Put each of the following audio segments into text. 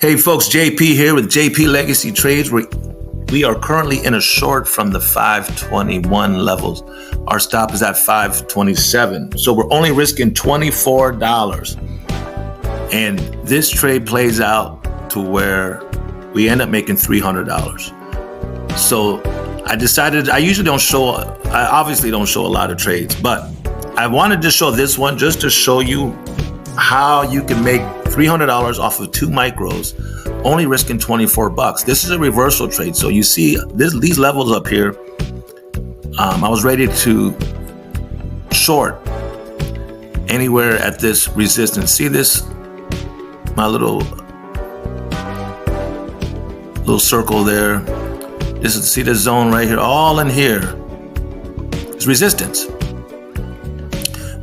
Hey folks, JP here with JP Legacy Trades. We are currently in a short from the 521 levels. Our stop is at 527. So we're only risking $24. And this trade plays out to where we end up making $300. So I decided, I obviously don't show a lot of trades, but I wanted to show this one just to show you how you can make $300 off of 2 micros, only risking $24. This is a reversal trade. So you see these levels up here. I was ready to short anywhere at this resistance. See this, my little circle there. See this zone right here, all in here is resistance.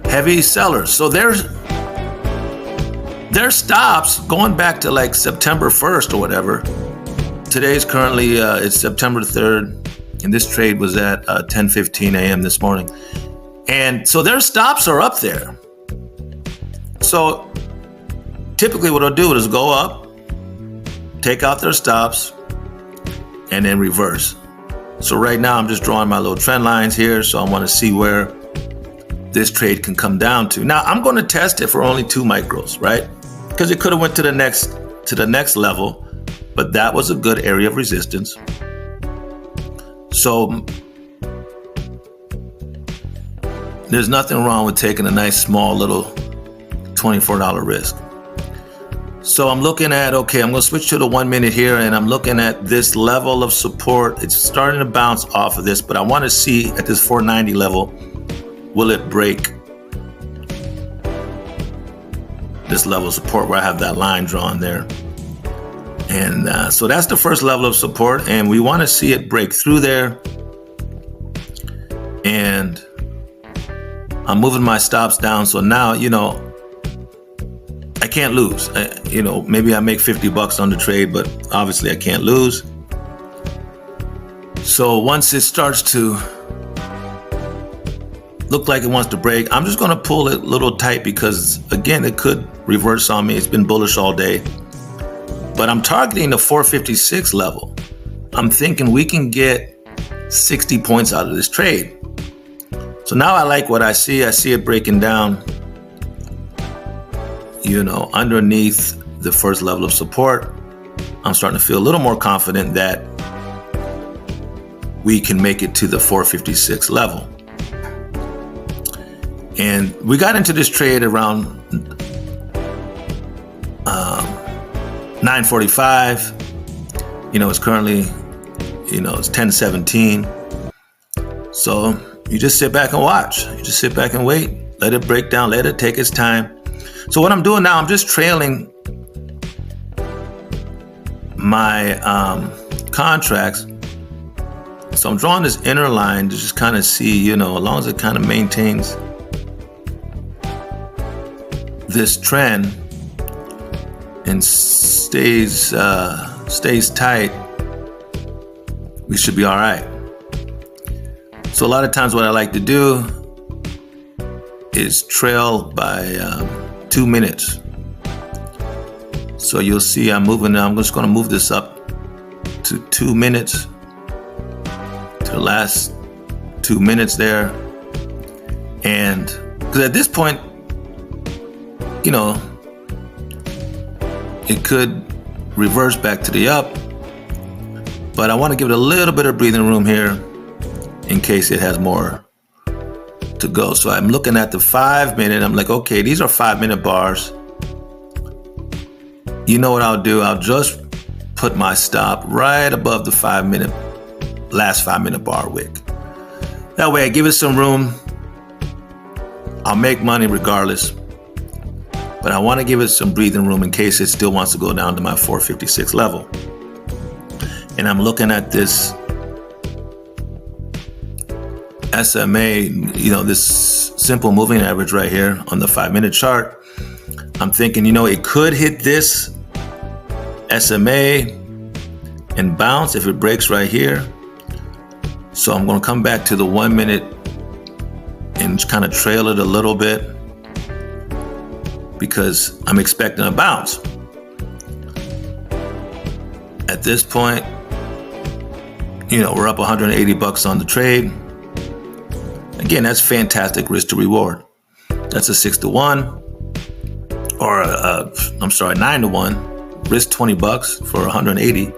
Heavy sellers. So their stops going back to like September 1st or whatever. Today's currently, it's September 3rd, and this trade was at 10:15 a.m. this morning. And so their stops are up there. So typically what I'll do is go up, take out their stops, and then reverse. So right now I'm just drawing my little trend lines here. So I want to see where this trade can come down to. Now I'm going to test it for only 2 micros, right? Because it could have went to the next level, but that was a good area of resistance. So there's nothing wrong with taking a nice small little $24 risk. So I'm looking at, okay, I'm going to switch to the 1 minute here, and I'm looking at this level of support. It's starting to bounce off of this, but I want to see at this 490 level, will it break this level of support where I have that line drawn there. And so that's the first level of support, and we want to see it break through there. And I'm moving my stops down. So now, I can't lose. Maybe I make $50 on the trade, but obviously I can't lose. So once it starts to look like it wants to break, I'm just going to pull it a little tight because, again, it could reverse on me. It's been bullish all day. But I'm targeting the 456 level. I'm thinking we can get 60 points out of this trade. So now I like what I see. I see it breaking down, underneath the first level of support. I'm starting to feel a little more confident that we can make it to the 456 level. And we got into this trade around 9:45. It's currently, it's 10:17. So you just sit back and watch. You just sit back and wait. Let it break down. Let it take its time. So what I'm doing now, I'm just trailing my contracts. So I'm drawing this inner line to just kind of see, as long as it kind of maintains this trend and stays tight, we should be all right. So a lot of times what I like to do is trail by 2 minutes. So you'll see I'm just going to move this up to 2 minutes, to the last 2 minutes there. And because at this point, it could reverse back to the up, but I want to give it a little bit of breathing room here in case it has more to go. So I'm looking at the 5 minute. I'm like, okay, these are 5 minute bars. You know what I'll do? I'll just put my stop right above the last 5 minute bar wick. That way I give it some room. I'll make money regardless. But I want to give it some breathing room in case it still wants to go down to my 456 level. And I'm looking at this SMA, this simple moving average right here on the 5 minute chart. I'm thinking, it could hit this SMA and bounce if it breaks right here. So I'm going to come back to the 1 minute and kind of trail it a little bit, because I'm expecting a bounce. at this point, we're up $180 on the trade. Again, that's fantastic risk to reward. That's a 6-to-1, or 9-to-1. Risk $20 for 180.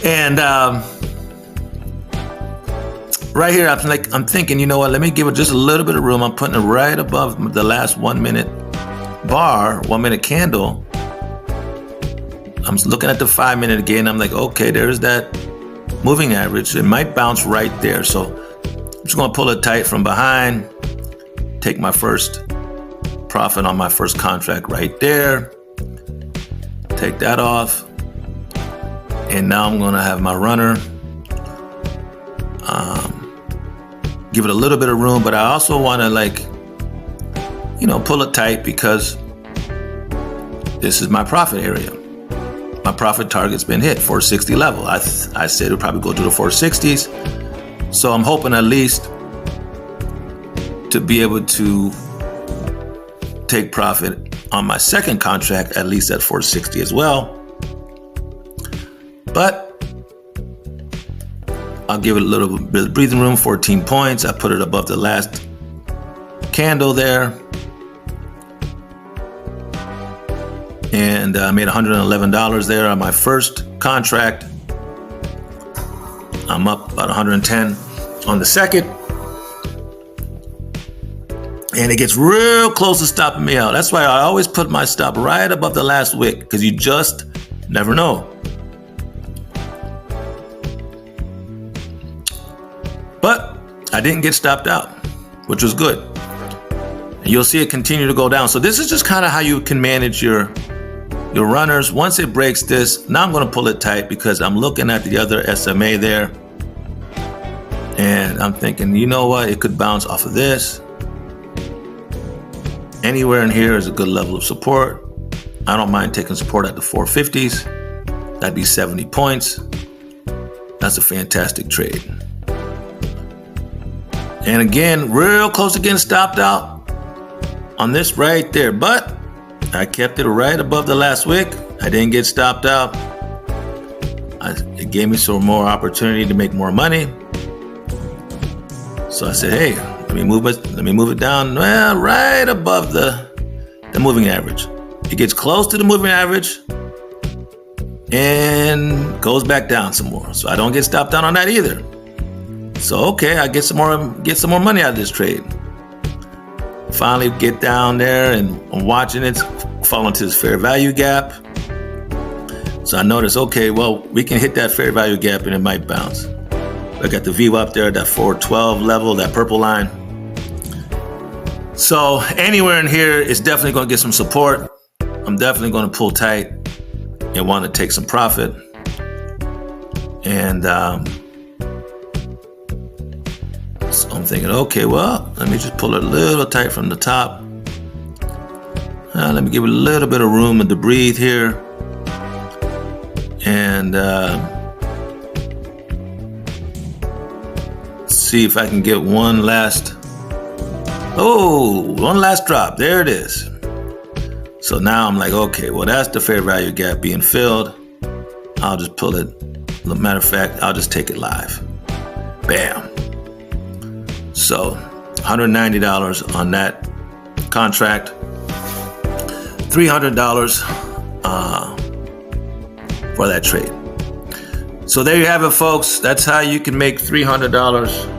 And right here, I'm thinking, let me give it just a little bit of room. I'm putting it right above the last 1 minute bar, 1 minute candle. I'm looking at the 5 minute again. I'm like, okay, there's that moving average. It might bounce right there. So I'm just going to pull it tight from behind, take my first profit on my first contract right there, take that off. And now I'm going to have my runner. Give it a little bit of room, but I also want to pull it tight because this is my profit area. My profit target's been hit, 460 level. I said it'll probably go to the 460s. So I'm hoping at least to be able to take profit on my second contract, at least at 460 as well. But I'll give it a little bit of breathing room, 14 points. I put it above the last candle there. And I made $111 there on my first contract. I'm up about 110 on the second. And it gets real close to stopping me out. That's why I always put my stop right above the last wick, because you just never know. But I didn't get stopped out, which was good. And you'll see it continue to go down. So this is just kind of how you can manage your runners. Once it breaks this, now I'm going to pull it tight because I'm looking at the other SMA there. And I'm thinking, you know what? It could bounce off of this. Anywhere in here is a good level of support. I don't mind taking support at the 450s. That'd be 70 points. That's a fantastic trade. And again, real close to getting stopped out on this right there. But I kept it right above the last wick. I didn't get stopped out. It gave me some more opportunity to make more money. So I said, hey, let me move it down, well, right above the moving average. It gets close to the moving average and goes back down some more. So I don't get stopped out on that either. So okay, I get some more money out of this trade. Finally get down there and I'm watching it fall into this fair value gap. So I noticed, okay, well, we can hit that fair value gap and it might bounce. I got the VWAP there, that 412 level, that purple line. So anywhere in here is definitely going to get some support. I'm definitely going to pull tight and want to take some profit. And so I'm thinking, okay, well, let me just pull it a little tight from the top. Let me give it a little bit of room to breathe here. And see if I can get one last drop. There it is. So now I'm like, okay, well, that's the fair value gap being filled. I'll just pull it. As a matter of fact, I'll just take it live. Bam. So $190 on that contract, $300 for that trade. So there you have it, folks. That's how you can make $300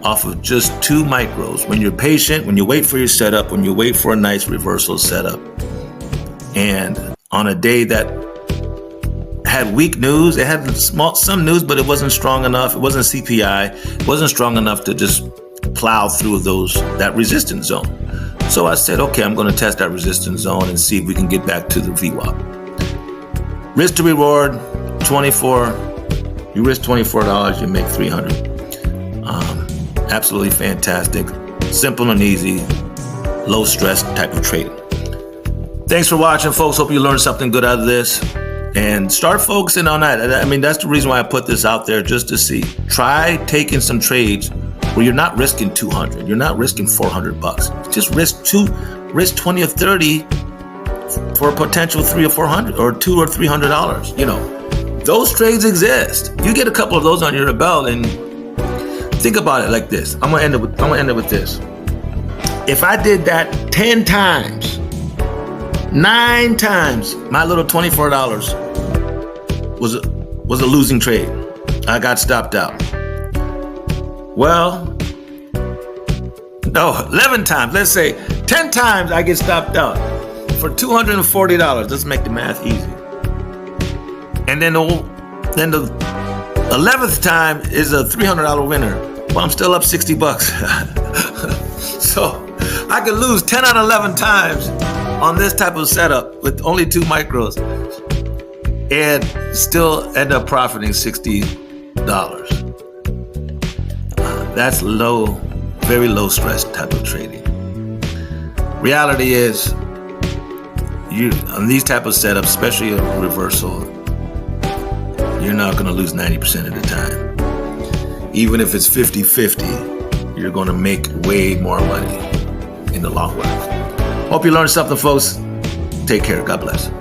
off of just 2 micros. When you're patient, when you wait for your setup, when you wait for a nice reversal setup. And on a day that had weak news, it had some news, but it wasn't strong enough. It wasn't CPI. It wasn't strong enough to just plow through that resistance zone. So I said, okay, I'm going to test that resistance zone and see if we can get back to the VWAP. Risk to reward, 24. You risk $24, you make $300. Absolutely fantastic, simple and easy, low stress type of trading. Thanks for watching, folks. Hope you learned something good out of this. And start focusing on that. I mean, that's the reason why I put this out there, just to see. Try taking some trades where you're not risking 200. You're not risking $400. Just risk 20 or 30 for a potential $300 or $400 or $200 or $300. Those trades exist. You get a couple of those on your belt, and think about it like this. I'm gonna end it with this. If I did that 10 times, 9 times, my little $24 was a losing trade. I got stopped out. Well, no, 11 times. Let's say 10 times I get stopped out for $240. Let's make the math easy. And then the 11th time is a $300 winner. Well, I'm still up $60. So I could lose 10 out of 11 times on this type of setup with only 2 micros and still end up profiting $60. That's low, very low stress type of trading. Reality is, on these type of setups, especially a reversal, you're not going to lose 90% of the time. Even if it's 50-50, you're going to make way more money in the long run. Hope you learned something, folks. Take care. God bless.